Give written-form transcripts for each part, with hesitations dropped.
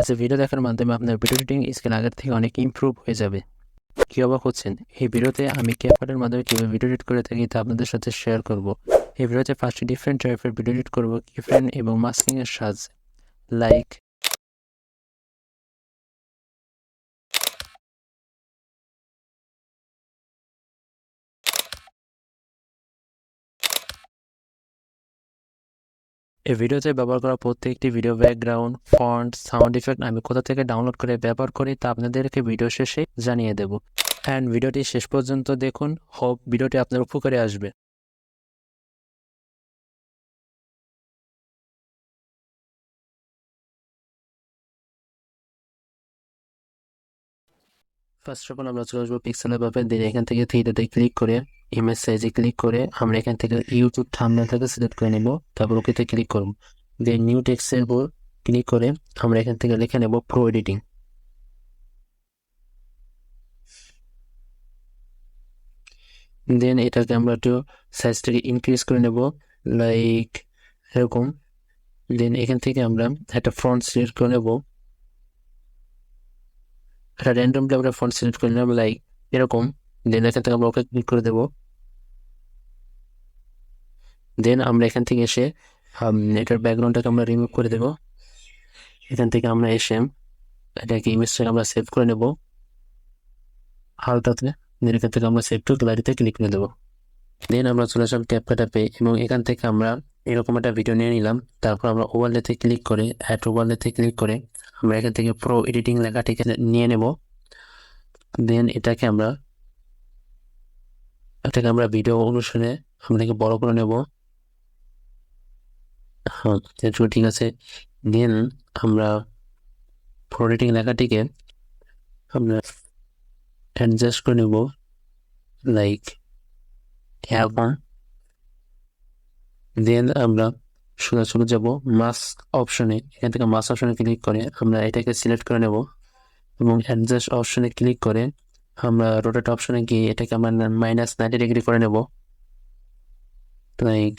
আজকে ভিডিও দেখার মাধ্যমে আপনার ভিডিও এডিটিং স্কিল আগের থেকে অনেক ইমপ্রুভ হয়ে যাবে। কি অবাক হচ্ছেন? এই ভিডিওতে আমি ক্যাপকাটের মাধ্যমে কীভাবে ভিডিও এডিট করে থাকি তা আপনাদের সাথে শেয়ার করব। এই ভিডিওতে 5টি ডিফারেন্ট টাইপের ভিডিও এডিট করব কিফ্রেম এবং মাস্কিংয়ের সাহায্যে। লাইক এই ভিডিওতে ব্যবহার করা প্রত্যেকটি video background, font, sound effect আমি কোথা থেকে ডাউনলোড করে ব্যবহার করি তা আপনাদেরকে ভিডিও শেষে জানিয়ে দেব। অ্যান্ড ভিডিওটি শেষ পর্যন্ত দেখুন, হোপ ভিডিওটি আপনার উপকারে আসবে। ফার্স্ট অফ অল আমরা চলে আসবো পিক্সেলের ব্যাপারে, দিয়ে এখান থেকে থ্রিটাতে ক্লিক করে ইমেজ সাইজে ক্লিক করে আমরা এখান থেকে ইউটিউব থাম্বনেল থেকে সিলেক্ট করে নেব। তারপর ওকেতে ক্লিক করব, দিয়ে নিউ টেক্সটের উপর ক্লিক করে আমরা এখান থেকে লিখে নেব প্রো এডিটিং। দেন এটাকে আমরা একটু সাইজটাকে ইনক্রিজ করে নেব, লাইক এরকম। দেন এখান থেকে আমরা একটা ফন্ট সিলেক্ট করে নেব, একটা র্যান্ডমলি আমরা ফন্ট সিলেক্ট করে নেব লাইক এরকম। দেন এখান থেকে আমরা ওকে ক্লিক করে দেবো। দেন আমরা এখান থেকে এসে এটার ব্যাকগ্রাউন্ডটাকে আমরা রিমুভ করে দেব। এখান থেকে আমরা এসে এটাকে ইমেজটাকে আমরা সেভ করে নেব হালকাতে। দেন এখান থেকে আমরা সেভ টু গ্যালারিতে ক্লিক করে দেবো। দেন আমরা চলে আসলাম ক্যাপকাট অ্যাপে এবং এখান থেকে আমরা এরকম একটা ভিডিও নিয়ে নিলাম। তারপর আমরা ওভারলেতে ক্লিক করে অ্যাড ওভারলেতে ক্লিক করে আমরা এখান থেকে প্রো এডিটিং লেখাটিকে নিয়ে নেব। দেন এটাকে আমরা ভিডিও অনুসারে আমরা বড় করে নেব। হ্যাঁ, ঠিক আছে। দেন আমরা প্রো এডিটিং লেখাটিকে আমরা অ্যাডজাস্ট করে নেব লাইক এরকম। দেন আমরা সোজা যাব মাস্ক অপশনে, এখান থেকে মাস্ক অপশনে ক্লিক করে আমরা এটাকে সিলেক্ট করে নেব এবং অ্যাডজাস্ট অপশনে ক্লিক করে আমরা রোটেট অপশনে গিয়ে এটাকে আমরা -90 ডিগ্রি করে নেব লাইক।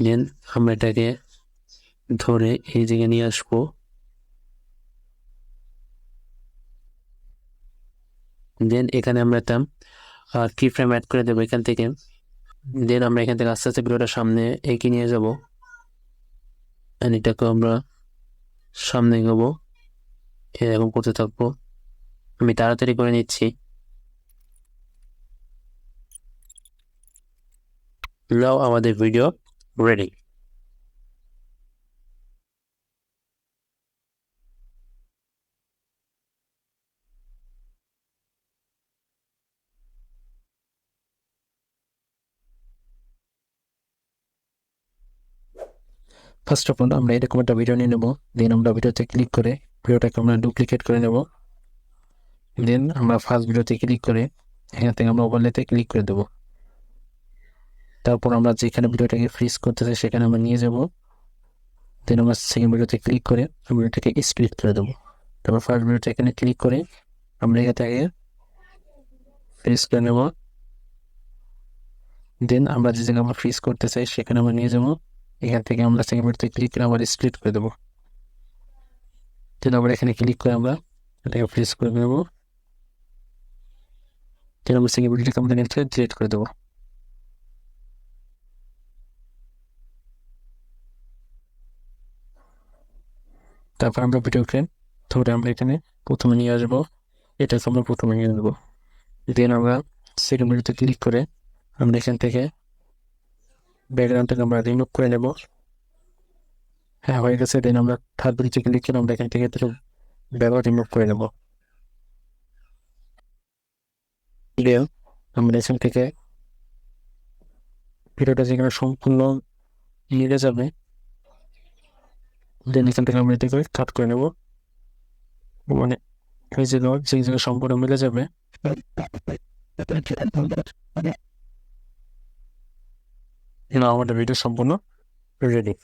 দেন আমরা এটাকে ধরে এই জায়গায় নিয়ে আসবো। দেন এখানে আমরা একটা কি ফ্রেম অ্যাড করে দেবো এখান থেকে। দেন আমরা এখান থেকে আস্তে আস্তে ভিডিওটা সামনে এগিয়ে নিয়ে যাব, এটাকে আমরা সামনে এগোবো, এরকম করতে থাকবো। আমি তাড়াতাড়ি করে নিচ্ছি। নাও আমাদের video ready. First of all আমরা এরকম একটা ভিডিও নিয়ে নেব। দেন আমরা ভিডিওতে ক্লিক করে ভিডিওটাকে আমরা ডুপ্লিকেট করে নেব। দেন আমরা ফার্স্ট ভিডিওতে ক্লিক করে এখান থেকে আমরা ওভারলেতে ক্লিক করে দেবো। তারপর আমরা যেখানে ভিডিওটাকে ফ্রিজ করতে চাই সেখানে আমরা নিয়ে যাব। দেন আমরা সেকেন্ড ভিডিওতে ক্লিক করে ভিডিওটাকে স্প্লিট করে দেবো। তারপর ফার্স্ট ভিডিওটা এখানে ক্লিক করে আমরা এখান থেকে ফ্রিজ করে নেব। দেন আমরা যে জায়গায় আমরা ফ্রিজ করতে চাই সেখানে আমরা নিয়ে যাবো। এখান থেকে আমরা সেকেন্ড ভিডিওতে ক্লিক করে আবার স্প্লিট করে দেবো। দেন আবার এখানে ক্লিক করে আমরা এটাকে ফ্রিজ করে নেব। দেন আমরা সেকেন্ড ভিডিওটাকে আমরা ডিলিট করে দেবো। তারপর আমরা ভিডিওকে ধরে আমরা এখানে প্রথমে নিয়ে আসবো, এটাকে আমরা প্রথমে নিয়ে নেবো। দেন আমরা সেকেন্ড ভিডিওতে ক্লিক করে আমরা এখান থেকে ব্যাকগ্রাউন্ডটাকে আমরা রিমুভ করে নেব। হ্যাঁ, হয়ে গেছে। দেন আমরা থার্ড ভিডিওতে ক্লিক করে আমরা এখান থেকে ব্যাকগ্রাউন্ড রিমুভ করে নেব। দেন আমরা এখান থেকে ভিডিওটা যেখানে সম্পূর্ণ মিলে যাবে, দেন এখান থেকে আমরা এটাকে কাট করে নেব, মানে এই যে জায়গায় সম্পূর্ণ মিলে যাবে। আমাদের ভিডিও সম্পূর্ণ রেডি।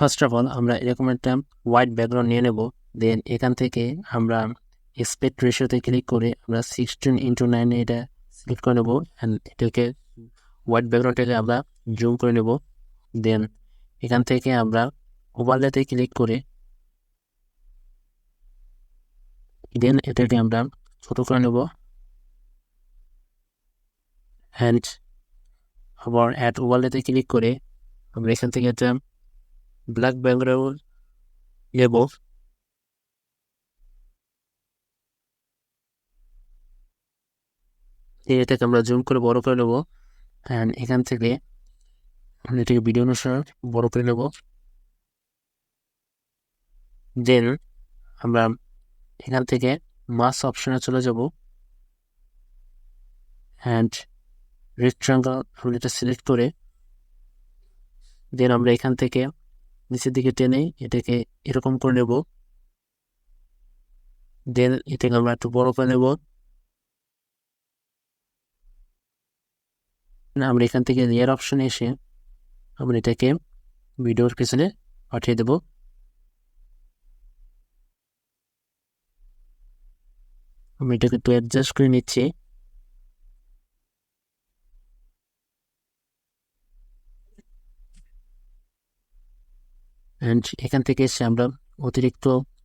ফার্স্ট অফ অল আমরা এরকম একটা হোয়াইট ব্যাকগ্রাউন্ড নিয়ে নেব। দেন এখান থেকে আমরা স্পেক্ট রেশিওতে ক্লিক করে আমরা 16:9 এটা সিলেক্ট করে নেব অ্যান্ড এটাকে হোয়াইট ব্যাকগ্রাউন্ডটাকে আমরা জুম করে নেব। দেন এখান থেকে আমরা ওভারলেতে ক্লিক করে দেন এটাকে আমরা ছোট করে নেব অ্যান্ড আবার অ্যাড ওভারলেতে ক্লিক করে আমরা এখান থেকে একটা ব্ল্যাক ব্যাকগ্রাউন্ড নেব। এটাকে আমরা জুম করে বড় করে নেব অ্যান্ড এখান থেকে আমরা এটাকে ভিডিও অনুসারে বড় করে নেব। দেন আমরা এখান থেকে মাস অপশনে চলে যাব অ্যান্ড রেক্ট্যাঙ্গল আমরা এটা সিলেক্ট করে দেন আমরা এখান থেকে নিচের দিকে টেনে এটাকে এরকম করে নেব। দেন এটাকে আমরা একটু বড় করে নেব। আমরা এখান থেকে লেয়ার অপশনে এসে আমরা এটাকে ভিডিওর পিছনে পাঠিয়ে দেব। আমি এটাকে একটু অ্যাডজাস্ট করে নিচ্ছি। অ্যান্ড এখান থেকে এসে আমরা অতিরিক্ত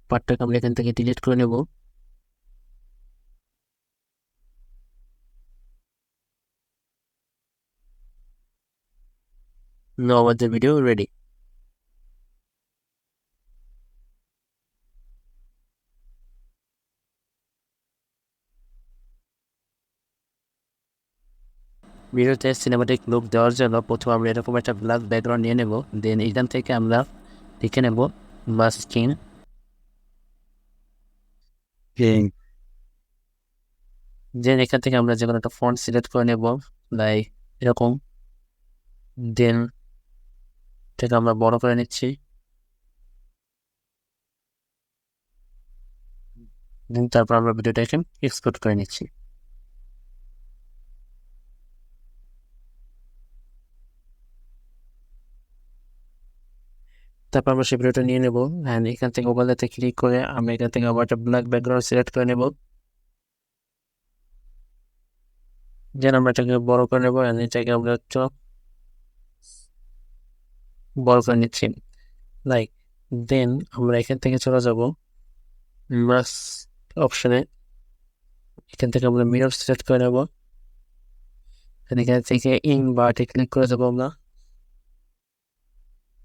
পার্টটাকে আমরা এখান থেকে ডিলিট করে নেব। Now our the video ready. ভিডিওতে সিনেমাটিক লুক দেওয়ার জন্য প্রথমে আমরা এরকম একটা ব্ল্যাক ব্যাকগ্রাউন্ড নিয়ে নেব। দেন এখান থেকে আমরা লিখে নেব মাস্কিন। দেন এখান থেকে আমরা যে কোনো একটা ফন্ট সিলেক্ট করে নেব লাইক এরকম। দেন এটাকে আমরা বড় করে নিচ্ছি। দেন তারপর আমরা ভিডিওটাকে এক্সপোর্ট করে নিচ্ছি। তারপর আমরা সেই ভিডিওটা নিয়ে নেব অ্যান্ড এখান থেকে ওভারলেতে ক্লিক করে আমরা এখান থেকে আবার একটা ব্ল্যাক ব্যাকগ্রাউন্ড সিলেক্ট করে নেব। দেন আমরা এটাকে বড় করে নেব অ্যান্ড এটাকে আমরা একটু বড় করে নিচ্ছি লাইক। দেন আমরা এখান থেকে চলে যাব মাস অপশনে। এখান থেকে আমরা মিরর সিলেক্ট করে নেব। এখান থেকে ইন বাটে ক্লিক করে দেবো আমরা।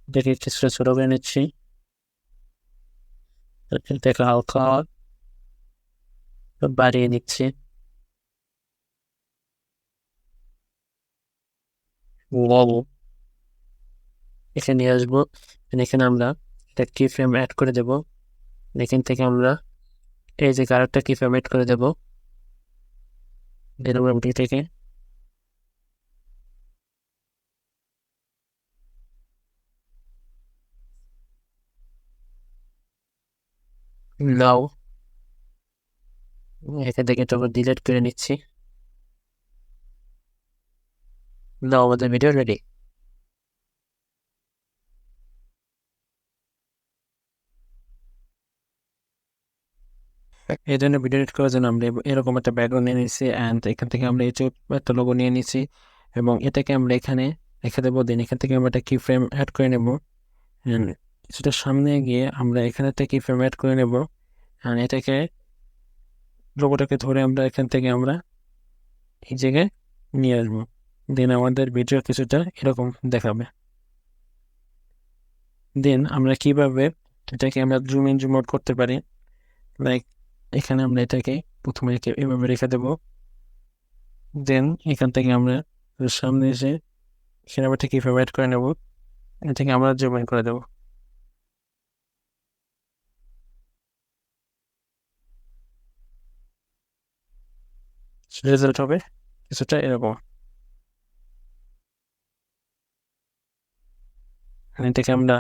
এটাকে কিছুটা ছোট করে নিচ্ছি। এখান থেকে হালকা বাড়িয়ে নিচ্ছি। এখানে নিয়ে আসবো। এখানে আমরা একটা কি ফ্রেম অ্যাড করে দেব। এখান থেকে আমরা এই যে আরেকটা কি ফ্রেম অ্যাড করে দেব। দেন আমরা থেকে নাও এখান থেকে এটা আমরা ডিলিট করে নিচ্ছি। নাও আমাদের ভিডিও রেডি। এই জন্য ভিডিও এডিট করার জন্য আমরা এরকম একটা ব্যাকগ্রাউন্ড নিয়ে নিচ্ছি অ্যান্ড এখান থেকে আমরা এই একটা লোগো নিয়ে নিচ্ছি এবং এটাকে আমরা এখানে রেখে দেবো। দেন এখান থেকে আমরা একটা কি ফ্রেম অ্যাড করে নেব। কিছুটা সামনে গিয়ে আমরা এখানে একটা কি ফ্রেম অ্যাড করে নেব অ্যান্ড এটাকে লোগোটাকে ধরে আমরা এখান থেকে আমরা এই জায়গায় নিয়ে আসবো। দেন আমাদের ভিডিও কিছুটা এরকম দেখাবে। দেন আমরা কিভাবে এটাকে আমরা জুম ইন জুম আউট করতে পারি লাইক এখানে আমরা এটাকে প্রথমে এভাবে রেখে দেব। দেন এখান থেকে আমরা সামনে এসে এখানে আবার ঠিক এভাবে অ্যাড করে নেব। এটাকে আমরা জুম ইন করে দেবো। রেজাল্ট হবে কিছুটা এরকম। এটাকে আমরা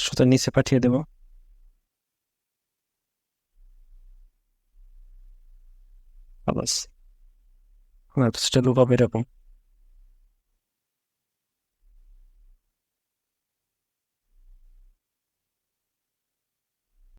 সুতার নিচে পাঠিয়ে দেব। বাস আমার কিছুটা লুক হবে এরকম।